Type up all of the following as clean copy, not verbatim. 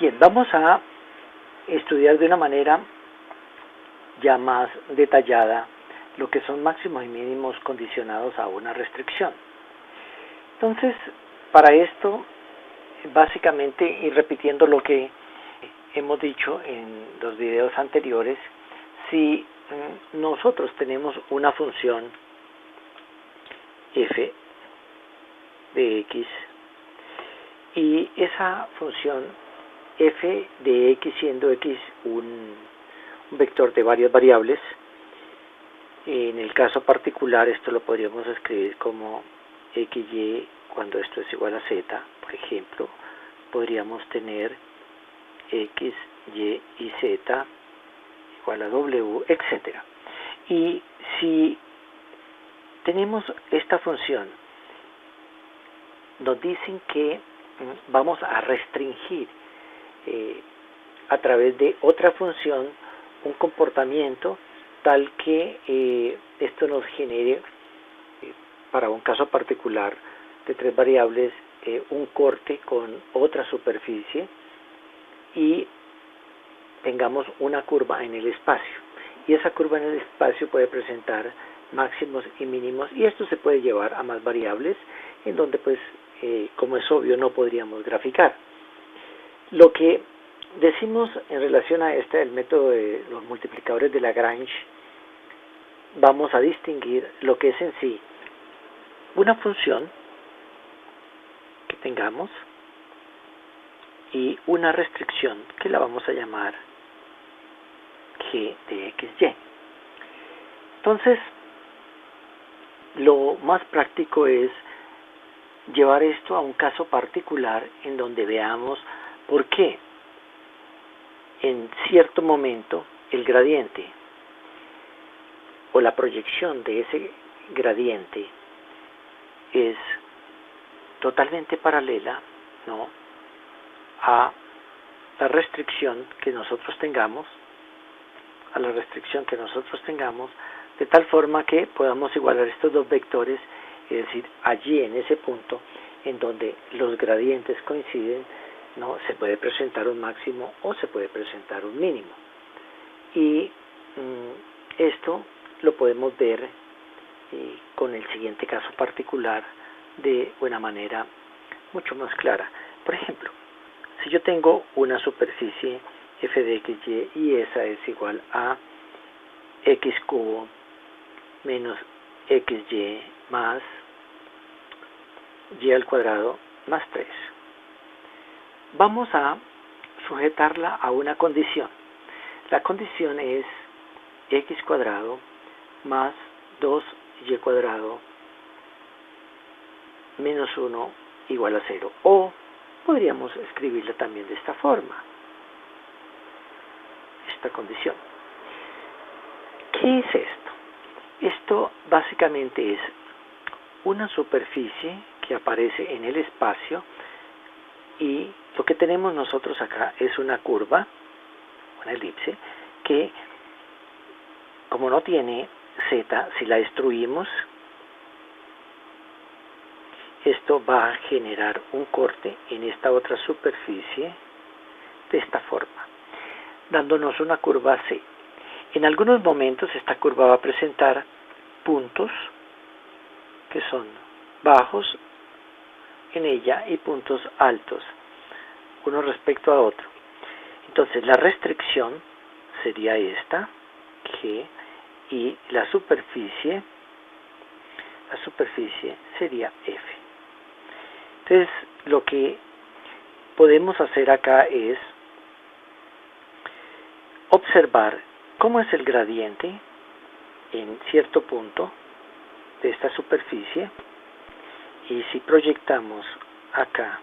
Bien, vamos a estudiar de una manera ya más detallada lo que son máximos y mínimos condicionados a una restricción. Entonces, para esto, básicamente, y repitiendo lo que hemos dicho en los videos anteriores, si nosotros tenemos una función f de x y esa función f de x, siendo x un vector de varias variables, en el caso particular esto lo podríamos escribir como xy cuando esto es igual a z, por ejemplo, podríamos tener x, y y z igual a w, etcétera. Y si tenemos esta función, nos dicen que vamos a restringir a través de otra función un comportamiento tal que esto nos genere, para un caso particular de tres variables, un corte con otra superficie y tengamos una curva en el espacio. Y esa curva en el espacio puede presentar máximos y mínimos, y esto se puede llevar a más variables, en donde pues, como es obvio, no podríamos graficar. Lo que decimos en relación a el método de los multiplicadores de Lagrange, vamos a distinguir lo que es en sí una función que tengamos y una restricción que la vamos a llamar g de xy. Entonces, lo más práctico es llevar esto a un caso particular en donde veamos por qué en cierto momento el gradiente o la proyección de ese gradiente es totalmente paralela, ¿no?, a la restricción que nosotros tengamos, de tal forma que podamos igualar estos dos vectores, es decir, allí en ese punto en donde los gradientes coinciden, ¿no?, se puede presentar un máximo o se puede presentar un mínimo. Y esto lo podemos ver con el siguiente caso particular de una manera mucho más clara. Por ejemplo, si yo tengo una superficie f de xy y esa es igual a x cubo menos xy más y al cuadrado más 3. Vamos a sujetarla a una condición. La condición es x cuadrado más 2y cuadrado menos 1 igual a 0. O podríamos escribirla también de esta forma, esta condición. ¿Qué es esto? Esto básicamente es una superficie que aparece en el espacio, y lo que tenemos nosotros acá es una curva, una elipse, que como no tiene z, si la destruimos, esto va a generar un corte en esta otra superficie de esta forma, dándonos una curva C. En algunos momentos esta curva va a presentar puntos que son bajos en ella y puntos altos, uno respecto a otro. Entonces la restricción sería esta, G, y la superficie sería F. Entonces, lo que podemos hacer acá es observar cómo es el gradiente en cierto punto de esta superficie, y si proyectamos acá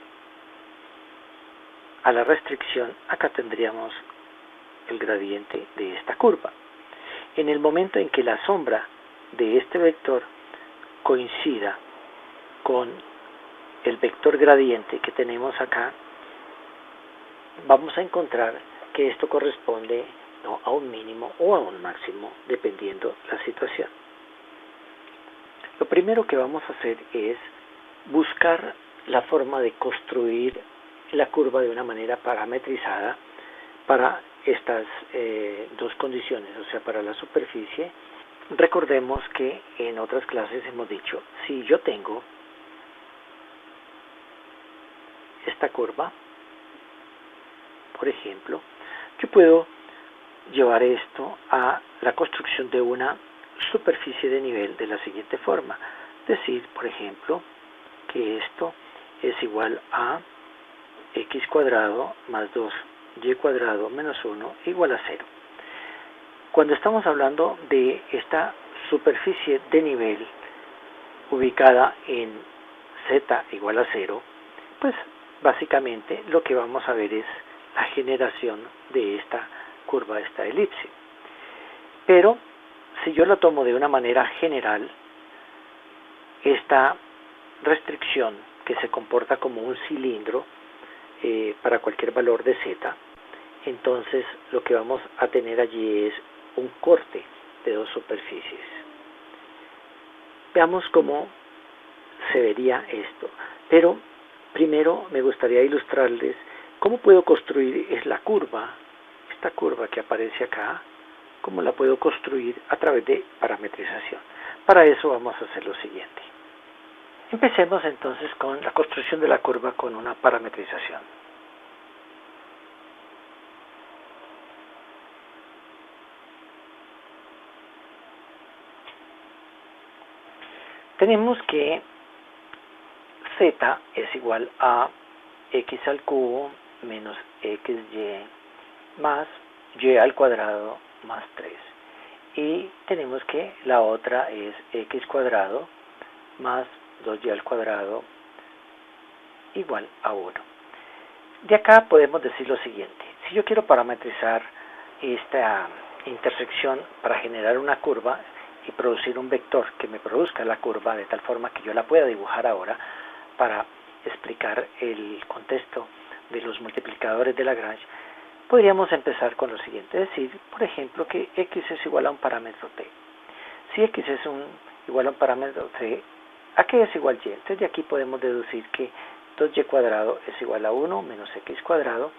a la restricción, acá tendríamos el gradiente de esta curva. En el momento en que la sombra de este vector coincida con el vector gradiente que tenemos acá, vamos a encontrar que esto corresponde, ¿no?, a un mínimo o a un máximo, dependiendo la situación. Lo primero que vamos a hacer es buscar la forma de construir la curva de una manera parametrizada para estas dos condiciones, o sea, para la superficie. Recordemos que en otras clases hemos dicho, si yo tengo esta curva, por ejemplo, yo puedo llevar esto a la construcción de una superficie de nivel de la siguiente forma. Decir, por ejemplo, que esto es igual a x cuadrado más 2y cuadrado menos 1 igual a 0. Cuando estamos hablando de esta superficie de nivel ubicada en z igual a 0, pues básicamente lo que vamos a ver es la generación de esta curva, esta elipse. Pero si yo lo tomo de una manera general, esta restricción que se comporta como un cilindro para cualquier valor de z, entonces lo que vamos a tener allí es un corte de dos superficies. Veamos cómo se vería esto, pero primero me gustaría ilustrarles cómo puedo construir esta curva que aparece acá, cómo la puedo construir a través de parametrización. Para eso vamos a hacer lo siguiente. Empecemos entonces con la construcción de la curva con una parametrización. Tenemos que z es igual a x al cubo menos xy más y al cuadrado más 3. Y tenemos que la otra es x cuadrado más 2y al cuadrado igual a 1. De acá podemos decir lo siguiente. Si yo quiero parametrizar esta intersección para generar una curva y producir un vector que me produzca la curva de tal forma que yo la pueda dibujar ahora para explicar el contexto de los multiplicadores de Lagrange, podríamos empezar con lo siguiente, es decir, por ejemplo, que x es igual a un parámetro t. Si x es igual a un parámetro t, ¿a qué es igual y? Entonces de aquí podemos deducir que 2y cuadrado es igual a 1 menos x cuadrado,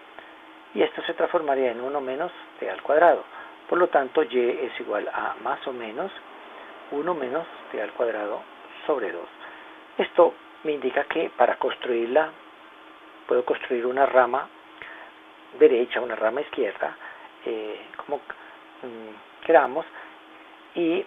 y esto se transformaría en 1 menos t al cuadrado. Por lo tanto, y es igual a más o menos 1 menos t al cuadrado sobre 2. Esto me indica que para construirla, puedo construir una rama derecha, una rama izquierda, como queramos, y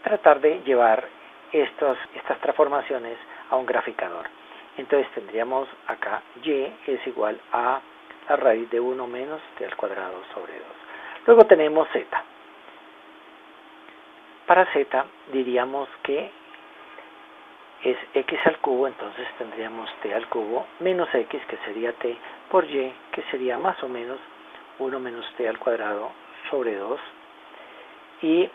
tratar de llevar estas transformaciones a un graficador. Entonces tendríamos acá y es igual a la raíz de 1 menos t al cuadrado sobre 2. Luego tenemos z. Para z diríamos que es x al cubo, entonces tendríamos t al cubo menos x, que sería t, por y, que sería más o menos 1 menos t al cuadrado sobre 2. Y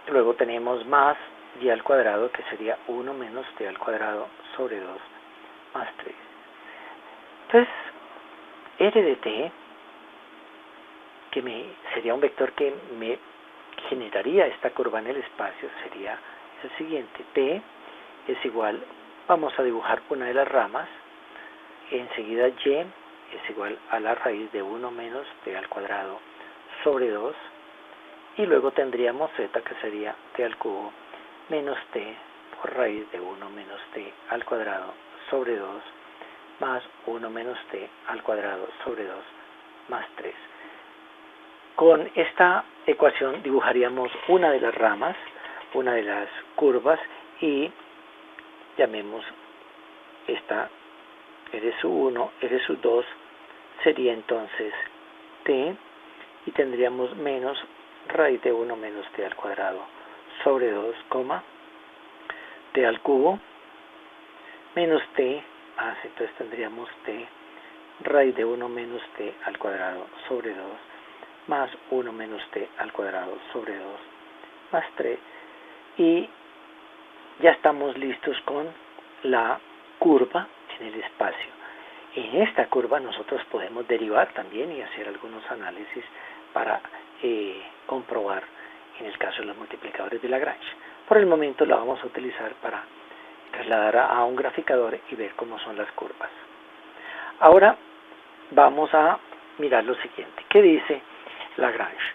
luego tenemos más y al cuadrado, que sería 1 menos t al cuadrado sobre 2 más 3. Entonces, r de t, que sería un vector que me generaría esta curva en el espacio, sería el siguiente. T es igual, vamos a dibujar una de las ramas, enseguida y es igual a la raíz de 1 menos t al cuadrado sobre 2, y luego tendríamos z, que sería t al cubo menos t por raíz de 1 menos t al cuadrado sobre 2 más 1 menos t al cuadrado sobre 2 más 3. Con esta ecuación dibujaríamos una de las ramas, una de las curvas, y llamemos esta r sub 1, r sub 2, sería entonces t, y tendríamos menos raíz de 1 menos t al cuadrado sobre 2, t al cubo, menos t, más, entonces tendríamos t raíz de 1 menos t al cuadrado sobre 2, más 1 menos t al cuadrado sobre 2, más 3, y ya estamos listos con la curva en el espacio. En esta curva nosotros podemos derivar también y hacer algunos análisis para comprobar en el caso de los multiplicadores de Lagrange. Por el momento la vamos a utilizar para trasladar a un graficador y ver cómo son las curvas. Ahora vamos a mirar lo siguiente. ¿Qué dice Lagrange?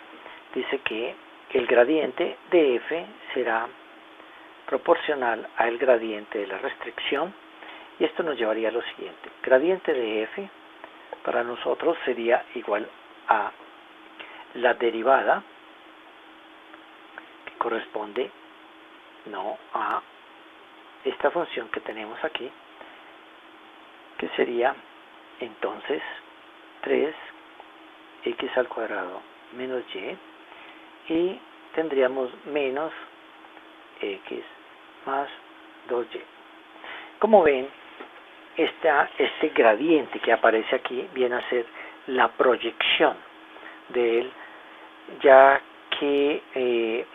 Dice que el gradiente de f será proporcional al gradiente de la restricción, y esto nos llevaría a lo siguiente. Gradiente de f para nosotros sería igual a la derivada, que corresponde a esta función que tenemos aquí, que sería entonces 3x al cuadrado menos y, y tendríamos menos x más 2y. Como ven, este gradiente que aparece aquí viene a ser la proyección de él, ya que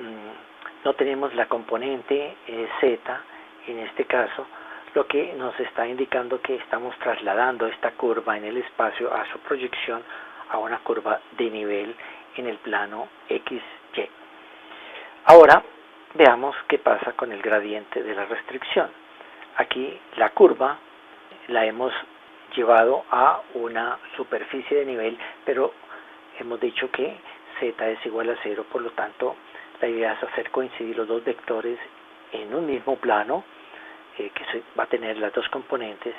no tenemos la componente z en este caso, lo que nos está indicando que estamos trasladando esta curva en el espacio a su proyección a una curva de nivel en el plano XY. Ahora veamos qué pasa con el gradiente de la restricción. Aquí la curva la hemos llevado a una superficie de nivel, pero hemos dicho que z es igual a 0, por lo tanto la idea es hacer coincidir los dos vectores en un mismo plano, que va a tener las dos componentes,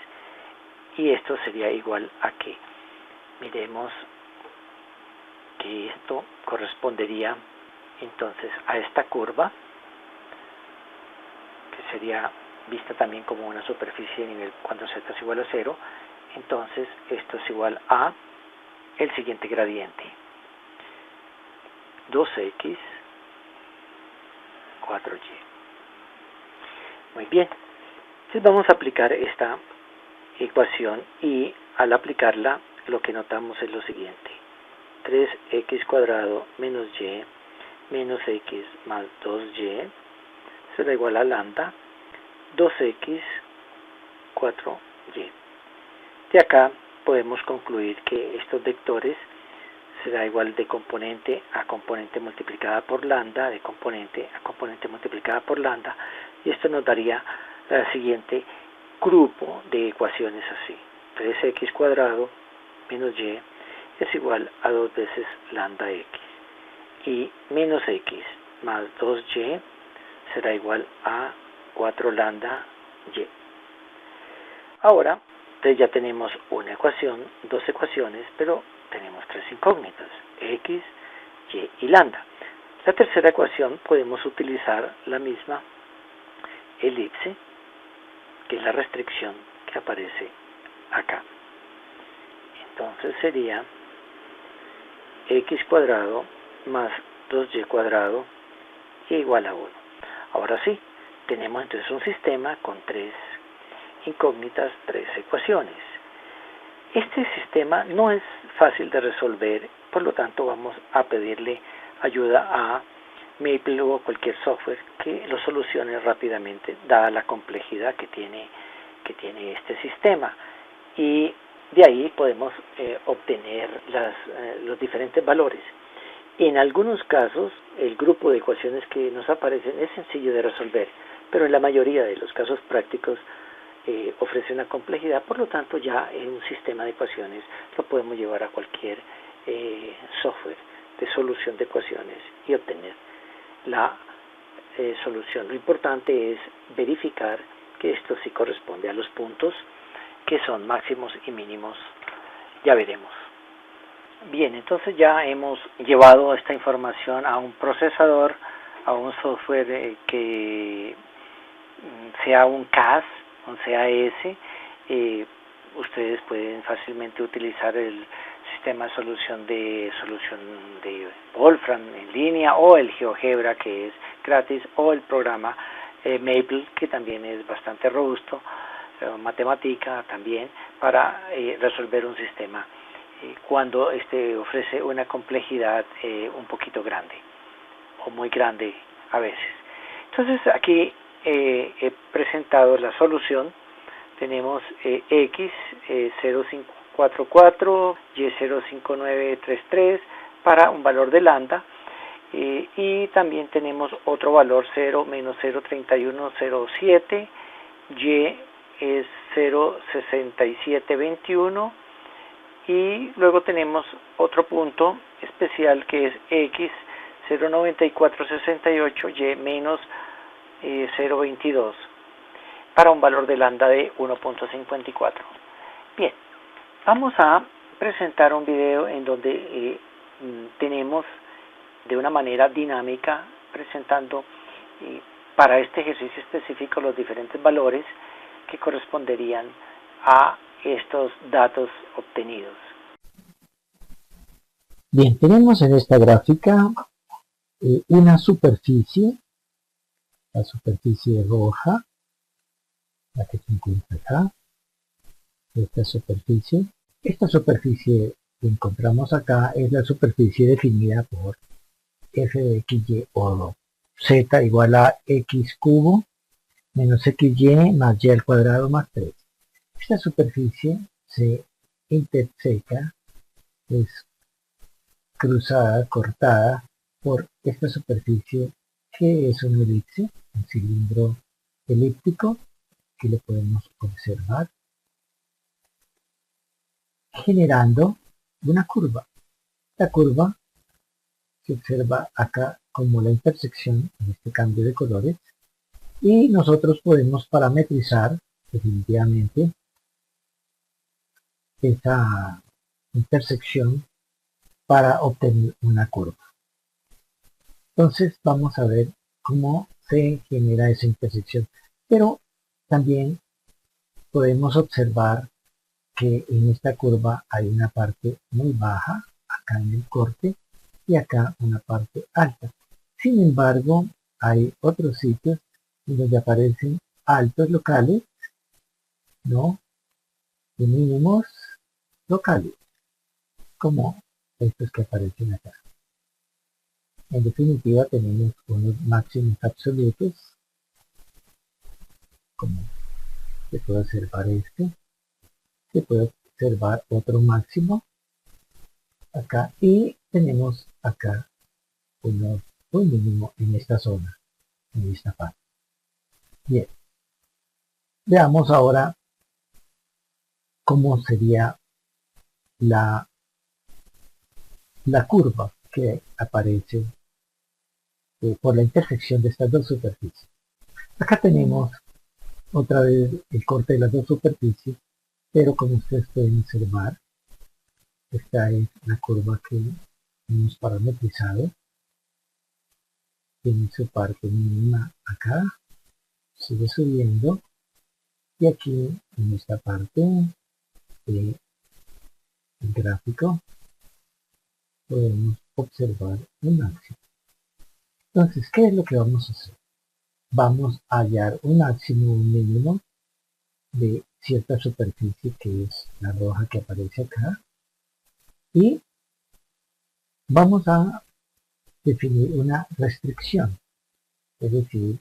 y esto sería igual a que miremos que esto correspondería entonces a esta curva, que sería vista también como una superficie de nivel cuando z es igual a 0. Entonces esto es igual a el siguiente gradiente: 2x 4y. Muy bien, entonces vamos a aplicar esta ecuación, y al aplicarla lo que notamos es lo siguiente: 3x cuadrado menos y menos x más 2y será igual a lambda 2x 4y. De acá podemos concluir que estos vectores será igual de componente a componente multiplicada por lambda, de componente a componente multiplicada por lambda, y esto nos daría el siguiente grupo de ecuaciones así: 3x cuadrado menos y es igual a 2 veces lambda x, y menos x más 2y será igual a 4 lambda y. Ahora, entonces ya tenemos una ecuación, dos ecuaciones, pero tenemos tres incógnitas: x, y y lambda. La tercera ecuación podemos utilizar la misma elipse, que es la restricción que aparece acá. Entonces sería x cuadrado más 2y cuadrado igual a 1. Ahora sí, tenemos entonces un sistema con tres incógnitas, tres ecuaciones. Este sistema no es fácil de resolver, por lo tanto vamos a pedirle ayuda a Maple o cualquier software que lo solucione rápidamente, dada la complejidad que tiene este sistema, y de ahí podemos obtener los diferentes valores. En algunos casos el grupo de ecuaciones que nos aparecen es sencillo de resolver, pero en la mayoría de los casos prácticos ofrece una complejidad. Por lo tanto, ya en un sistema de ecuaciones lo podemos llevar a cualquier software de solución de ecuaciones y obtener la solución. Lo importante es verificar que esto sí corresponde a los puntos que son máximos y mínimos. Ya veremos. Bien, entonces ya hemos llevado esta información a un procesador, a un software que sea un CAS, un CAS. Ustedes pueden fácilmente utilizar el sistema de solución de Wolfram en línea, o el GeoGebra, que es gratis, o el programa Maple, que también es bastante robusto, matemática también, para resolver un sistema cuando ofrece una complejidad un poquito grande o muy grande a veces. Entonces aquí he presentado la solución. Tenemos x 0544, y 05933 para un valor de lambda, y también tenemos otro valor 0 menos 03107, y es 06721, y luego tenemos otro punto especial que es x 0,9468 y menos 0,22 para un valor de lambda de 1.54. Bien, vamos a presentar un video en donde tenemos de una manera dinámica presentando para este ejercicio específico los diferentes valores que corresponderían a estos datos obtenidos. Bien, tenemos en esta gráfica una superficie, la superficie roja, la que se encuentra acá, esta superficie. Esta superficie que encontramos acá es la superficie definida por f de x, y o z igual a x cubo menos xy más y al cuadrado más 3. Esta superficie se interseca, es cruzada, cortada por esta superficie que es una elipse, un cilindro elíptico que lo podemos observar, generando una curva. La curva se observa acá como la intersección en este cambio de colores y nosotros podemos parametrizar definitivamente esa intersección para obtener una curva. Entonces vamos a ver cómo se genera esa intersección, pero también podemos observar que en esta curva hay una parte muy baja acá en el corte y acá una parte alta. Sin embargo, hay otros sitios donde aparecen altos locales, ¿no? Y mínimos locales, como estos que aparecen acá. En definitiva, tenemos unos máximos absolutos, como se puede observar este, se puede observar otro máximo acá y tenemos acá un mínimo en esta zona, en esta parte. Bien, veamos ahora cómo sería la curva que aparece por la intersección de estas dos superficies. Acá tenemos otra vez el corte de las dos superficies, pero como ustedes pueden observar, esta es la curva que hemos parametrizado. Tiene su parte mínima acá, sigue subiendo, y aquí en esta parte del gráfico podemos observar un máximo. Entonces, ¿qué es lo que vamos a hacer? Vamos a hallar un máximo, un mínimo de cierta superficie que es la roja que aparece acá y vamos a definir una restricción, es decir,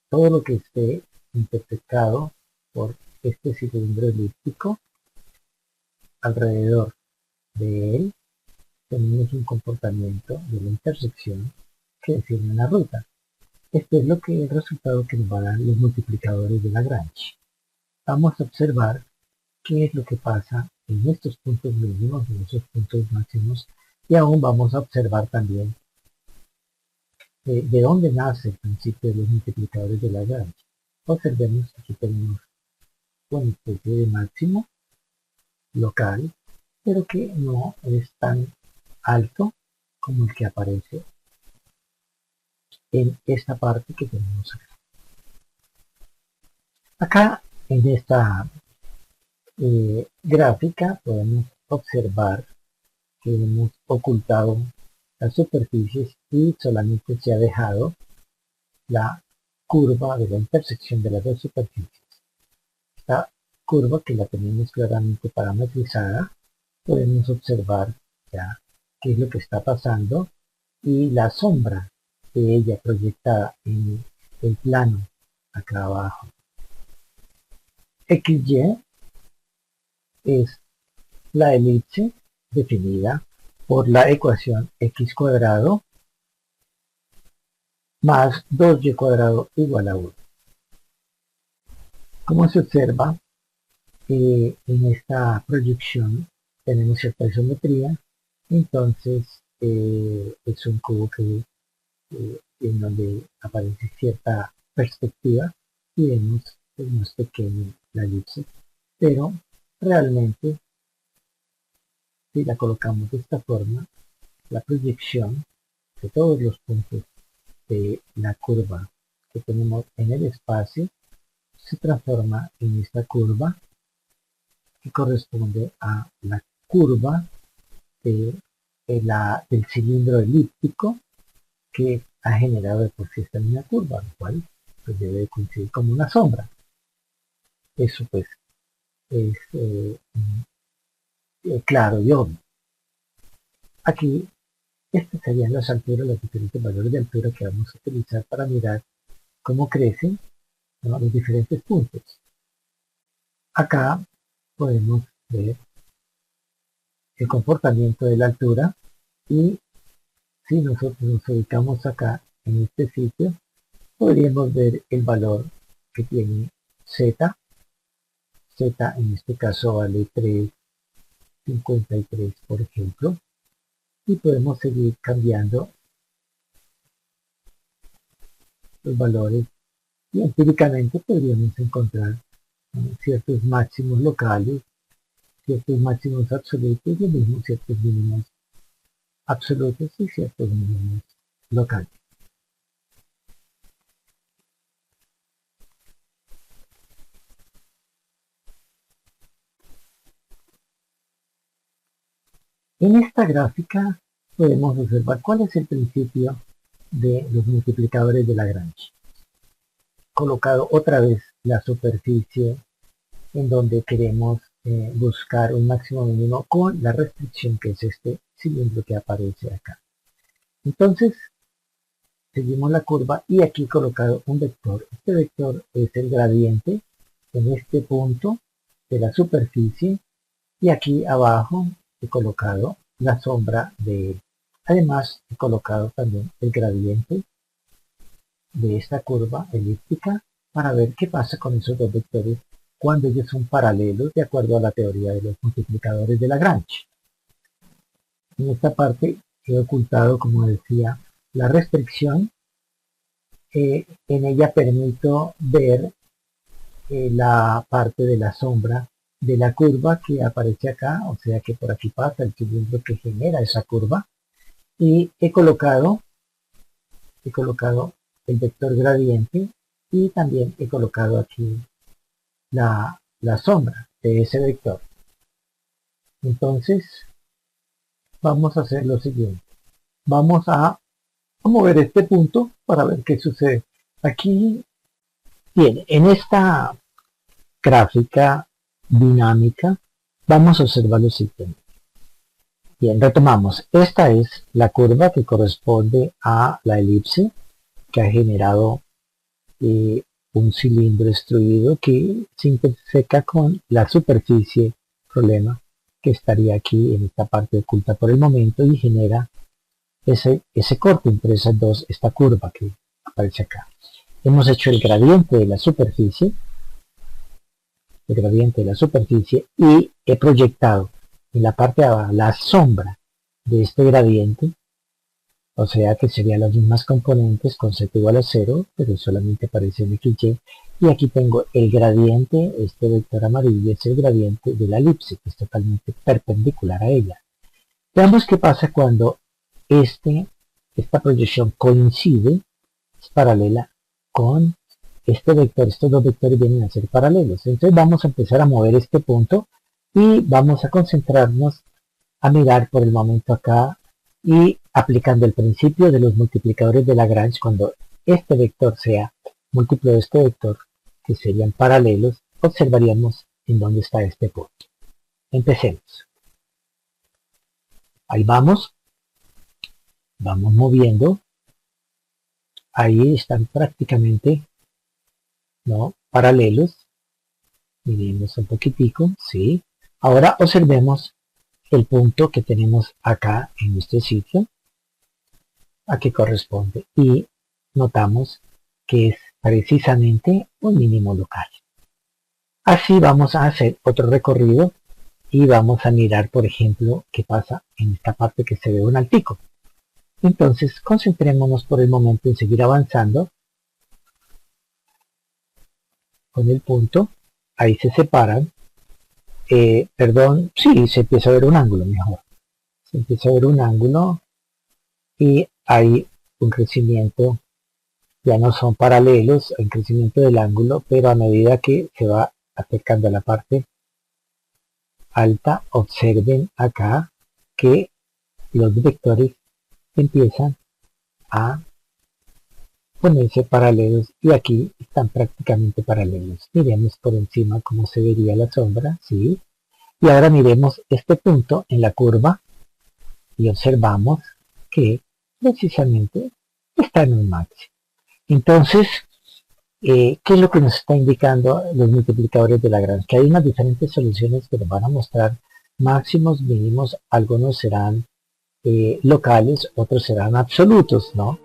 todo lo que esté intersecado por este cilindro elíptico, alrededor de él tenemos un comportamiento de la intersección que define una ruta. Esto es el resultado que nos van a dar los multiplicadores de Lagrange. Vamos a observar qué es lo que pasa en estos puntos mínimos, en estos puntos máximos, y aún vamos a observar también de dónde nace el principio de los multiplicadores de Lagrange. Observemos, aquí tenemos una especie de máximo local, pero que no es tan alto como el que aparece en esta parte que tenemos acá. Acá en esta gráfica podemos observar que hemos ocultado las superficies y solamente se ha dejado la curva de la intersección de las dos superficies. Esta curva, que la tenemos claramente parametrizada, podemos observar ya qué es lo que está pasando y la sombra de ella proyectada en el plano acá abajo. XY es la elipse definida por la ecuación x cuadrado más 2y cuadrado igual a 1. Como se observa en esta proyección, tenemos cierta isometría, entonces es un cubo que en donde aparece cierta perspectiva y vemos pues, más pequeño la elipse, pero realmente si la colocamos de esta forma, la proyección de todos los puntos de la curva que tenemos en el espacio se transforma en esta curva que corresponde a la curva del cilindro elíptico que ha generado de por sí esta misma curva, lo cual pues, debe coincidir como una sombra. Eso pues es claro y obvio. Aquí estas serían las alturas, los diferentes valores de altura que vamos a utilizar para mirar cómo crecen, ¿no?, los diferentes puntos. Acá podemos ver el comportamiento de la altura y si nosotros nos ubicamos acá en este sitio, podríamos ver el valor que tiene Z. Z en este caso vale 3,53 por ejemplo. Y podemos seguir cambiando los valores y empíricamente podríamos encontrar ciertos máximos locales, ciertos máximos absolutos y mismo ciertos mínimos absolutos y ciertos mínimos locales. En esta gráfica podemos observar cuál es el principio de los multiplicadores de Lagrange. Colocado otra vez la superficie en donde queremos buscar un máximo mínimo con la restricción que es este cilindro que aparece acá. Entonces, seguimos la curva y aquí colocado un vector. Este vector es el gradiente en este punto de la superficie y aquí abajo he colocado la sombra de él. Además he colocado también el gradiente de esta curva elíptica para ver qué pasa con esos dos vectores cuando ellos son paralelos de acuerdo a la teoría de los multiplicadores de Lagrange. En esta parte he ocultado, como decía, la restricción. En ella permito ver la parte de la sombra de la curva que aparece acá, o sea que por aquí pasa el cilindro que genera esa curva, y he colocado el vector gradiente y también he colocado aquí la sombra de ese vector. Entonces vamos a hacer lo siguiente, vamos a mover este punto para ver qué sucede. Aquí bien, en esta gráfica dinámica vamos a observar lo siguiente. Bien, retomamos. Esta es la curva que corresponde a la elipse que ha generado un cilindro extruido que se interseca con la superficie problema que estaría aquí en esta parte oculta por el momento y genera ese corte entre esas dos, esta curva que aparece acá. Hemos hecho el gradiente de la superficie, y he proyectado en la parte de abajo la sombra de este gradiente, o sea que serían las mismas componentes con z igual a 0, pero solamente aparece en XY, y aquí tengo el gradiente, este vector amarillo es el gradiente de la elipse, que es totalmente perpendicular a ella. Veamos qué pasa cuando esta proyección coincide, es paralela con este vector. Estos dos vectores vienen a ser paralelos. Entonces vamos a empezar a mover este punto y vamos a concentrarnos a mirar por el momento acá y aplicando el principio de los multiplicadores de Lagrange, cuando este vector sea múltiplo de este vector, que serían paralelos, observaríamos en dónde está este punto. Empecemos. Ahí vamos moviendo. Ahí están prácticamente, ¿no?, paralelos. Miremos un poquitico, ¿sí? Ahora observemos el punto que tenemos acá en este sitio, a qué corresponde, y notamos que es precisamente un mínimo local. Así vamos a hacer otro recorrido y vamos a mirar, por ejemplo, qué pasa en esta parte que se ve un altico. Entonces, concentrémonos por el momento en seguir avanzando con el punto. Ahí se separan. Perdón, sí, se empieza a ver un ángulo mejor. Se empieza a ver un ángulo y hay un crecimiento. Ya no son paralelos, el crecimiento del ángulo, pero a medida que se va acercando a la parte alta, observen acá que los vectores empiezan a ponerse paralelos y aquí están prácticamente paralelos. Miremos por encima cómo se vería la sombra, ¿sí? Y ahora miremos este punto en la curva y observamos que precisamente está en un máximo. Entonces, ¿qué es lo que nos está indicando los multiplicadores de Lagrange? Que hay unas diferentes soluciones que nos van a mostrar máximos, mínimos, algunos serán locales, otros serán absolutos, ¿no?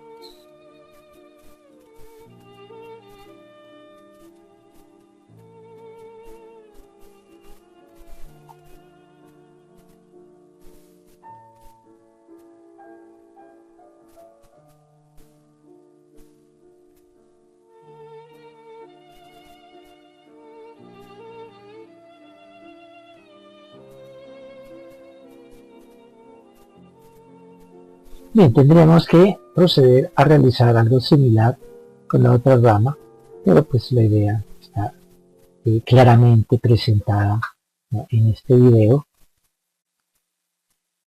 Bien, tendríamos que proceder a realizar algo similar con la otra rama, pero pues la idea está claramente presentada, ¿no?, en este video.